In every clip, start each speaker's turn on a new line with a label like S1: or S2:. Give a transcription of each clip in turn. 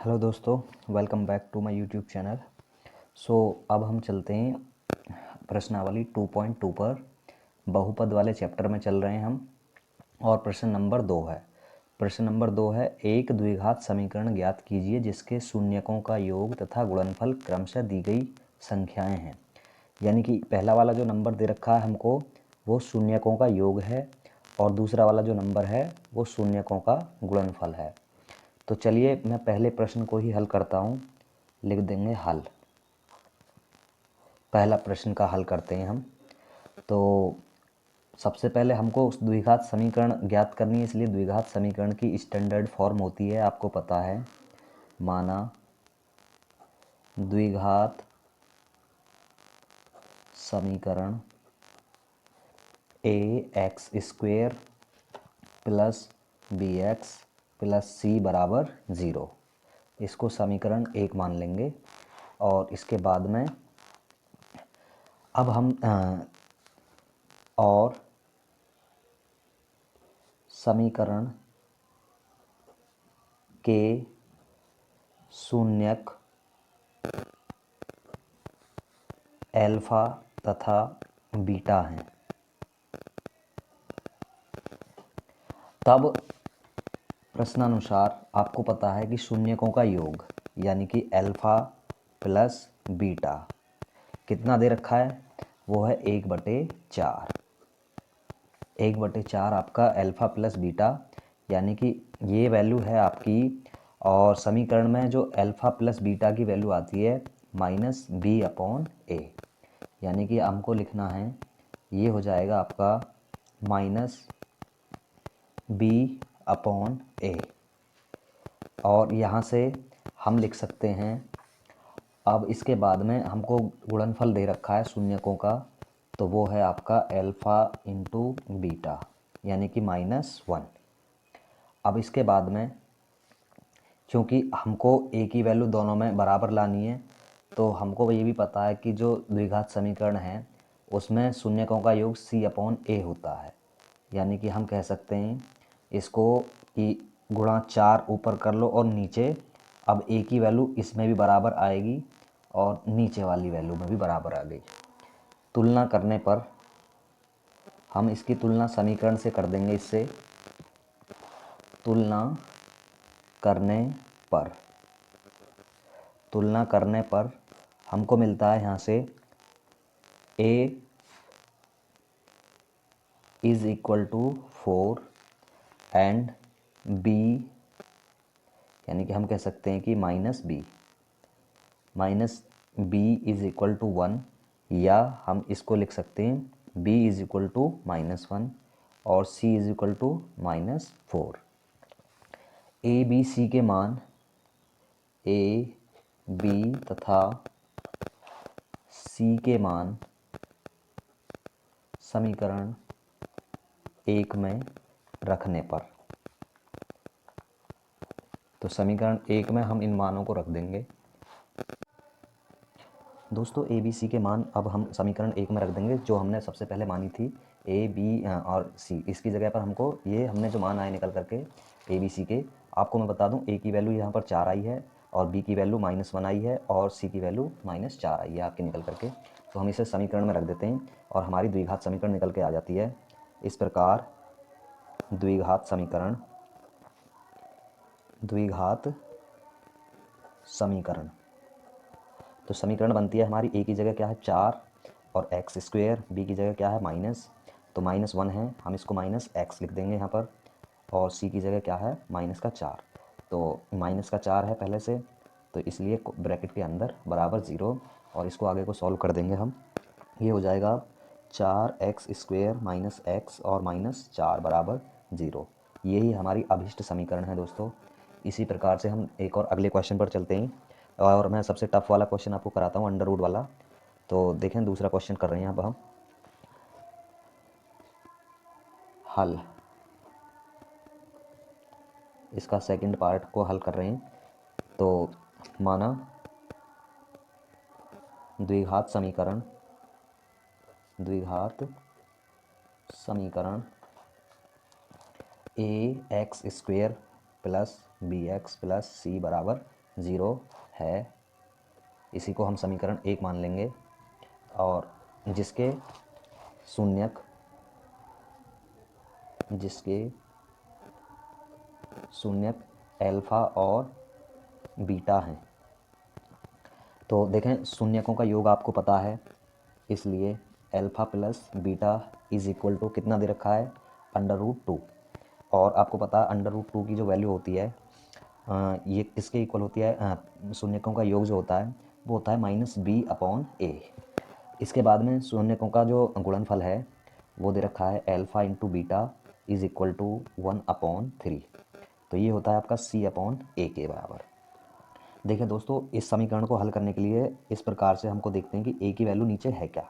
S1: Hello दोस्तों, welcome back to my YouTube channel. अब हम चलते हैं प्रश्नावली 2.2 पर। बहुपद वाले चैप्टर में चल रहे हैं हम और प्रश्न नंबर 2 है। प्रश्न नंबर 2 है, एक द्विघात समीकरण ज्ञात कीजिए जिसके शून्यकों का योग तथा गुणनफल क्रमशः दी गई संख्याएं हैं। यानी कि पहला वाला जो नंबर दे रखा है हमको वो शून्यकों का योग है और दूसरा वाला जो नंबर है वो शून्यकों का गुणनफल है। तो चलिए मैं पहले प्रश्न को ही हल करता हूँ। लिख देंगे हल। पहला प्रश्न का हल करते हैं हम। तो सबसे पहले हमको उस द्विघात समीकरण ज्ञात करनी है, इसलिए द्विघात समीकरण की स्टैंडर्ड फॉर्म होती है, आपको पता है। माना द्विघात समीकरण ax² plus bx plus c बराबर 0। इसको समीकरण 1 मान लेंगे और इसके बाद में अब हम और समीकरण के शून्यक अल्फा तथा बीटा हैं। तब प्रश्नानुसार आपको पता है कि शून्यकों का योग यानी कि अल्फा प्लस बीटा कितना दे रखा है, वो है 1/4। 1/4 आपका अल्फा प्लस बीटा, यानी कि ये वैल्यू है आपकी। और समीकरण में जो अल्फा प्लस बीटा की वैल्यू आती है -b/a, यानी कि हमको लिखना है ये हो जाएगा आपका -b/a। और यहाँ से हम लिख सकते हैं, अब इसके बाद में हमको गुणनफल दे रखा है शून्यकों का, तो वो है आपका अल्फा इंटू बीटा यानी कि -1। अब इसके बाद में क्योंकि हमको a की वैल्यू दोनों में बराबर लानी है, तो हमको ये भी पता है कि जो द्विघात समीकरण है उसमें शून्यकों का योग c/a होता है। यानी कि हम कह सकते हैं इसको कि गुणा 4 ऊपर कर लो और नीचे, अब a की वैल्यू इसमें भी बराबर आएगी और नीचे वाली वैल्यू में भी बराबर आ गई। तुलना करने पर हम इसकी तुलना समीकरण से कर देंगे। इससे तुलना करने पर हमको मिलता है यहाँ से a = 4 एंड b, यानी कि हम कह सकते हैं कि -b = 1, या हम इसको लिख सकते हैं b = -1 और c = -4। a b c के मान a b तथा c के मान समीकरण 1 में रखने पर, तो समीकरण 1 में हम इन मानों को रख देंगे। दोस्तों ए बी सी के मान अब हम समीकरण 1 में रख देंगे, जो हमने सबसे पहले मानी थी ए बी और सी। इसकी जगह पर हमको ये हमने जो मान आए निकल करके ए बी सी के, आपको मैं बता दूं ए की वैल्यू यहाँ पर 4 आई है और बी की वैल्यू -1 आई है और सी की वैल्यू -4 आई है आपके निकल करके। तो हम इसे समीकरण में रख देते हैं और हमारी द्विघात समीकरण निकल के आ जाती है इस प्रकार। द्विघात समीकरण तो समीकरण बनती है हमारी, a की जगह क्या है 4 और x², b की जगह क्या है माइनस, तो -1 है, हम इसको -x लिख देंगे यहाँ पर, और c की जगह क्या है -4, तो -4 है पहले से, तो इसलिए ब्रैकेट के अंदर बराबर 0, और इसको आगे को सॉल्व कर देंगे हम। ये हो जाएगा 4x² - x और -4 बराबर 0। यही हमारी अभीष्ट समीकरण है दोस्तों। इसी प्रकार से हम एक और अगले क्वेश्चन पर चलते हैं, और मैं सबसे टफ वाला क्वेश्चन आपको कराता हूँ, अंडर रूट वाला। तो देखें दूसरा क्वेश्चन कर रहे हैं अब हम हल। इसका सेकंड पार्ट को हल कर रहे हैं। तो माना द्विघात समीकरण ax² plus bx plus c बराबर 0 है, इसी को हम समीकरण 1 मान लेंगे, और जिसके शून्यक अल्फ़ा और बीटा हैं। तो देखें शून्यकों का योग आपको पता है, इसलिए alpha plus beta is equal to कितना दे रखा है, √2। और आपको पता है √2 की जो वैल्यू होती है ये किसके इक्वल होती है, शून्यकों का योग जो होता है वो होता है -b/a। इसके बाद में शून्यकों का जो गुणनफल है वो दे रखा है alpha into beta is equal to 1/3। तो ये होता है आपका c/a के बराबर। देखिए दोस्तों, इस समीकरण को हल करने के लिए इस प्रकार से हमको देखते हैं कि a की वैल्यू नीचे है क्या।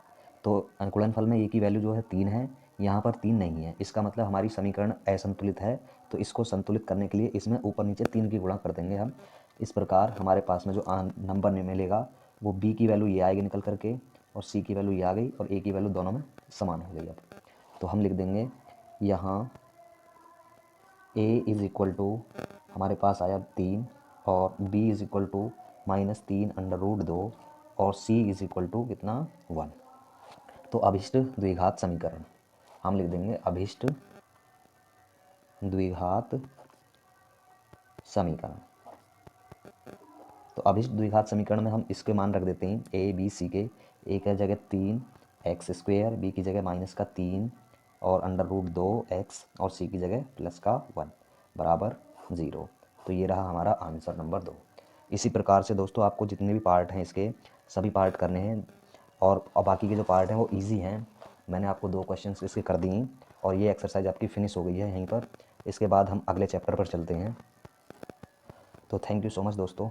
S1: तो गुणनफल में a की वैल्यू जो है 3 है, यहाँ पर 3 नहीं है, इसका मतलब हमारी समीकरण असंतुलित है। तो इसको संतुलित करने के लिए इसमें ऊपर नीचे 3 की गुणा कर देंगे हम। इस प्रकार हमारे पास में जो नंबर मिलेगा वो b की वैल्यू ये आएगी निकल करके, और c की वैल्यू ये आ गई, और a की वैल्यू दोनों में समान हो गई। अब तो हम लिख देंगे यहाँ a इज़ इक्वल टू हमारे पास आया 3, और b इज़ इक्वल टू -3/2, और c इज़ इक्वल टू कितना 1। तो अभिष्ट द्विघात समीकरण हम लिख देंगे, अभिष्ट द्विघात समीकरण। तो अभिष्ट द्विघात समीकरण में हम इसके मान रख देते हैं a b c के। a की जगह 3x², b की जगह -3 और √2x, और c की जगह +1 बराबर 0। तो ये रहा हमारा आंसर नंबर 2। इसी प्रकार से दोस्तों आपको जितने भी पार्ट हैं इसके सभी पार्ट करने हैं, और बाकी के जो पार्ट हैं वो इजी हैं। मैंने आपको 2 क्वेश्चंस इसके कर दिए, और ये एक्सरसाइज आपकी फिनिश हो गई है यहीं पर। इसके बाद हम अगले चैप्टर पर चलते हैं। तो थैंक यू सो मच दोस्तों।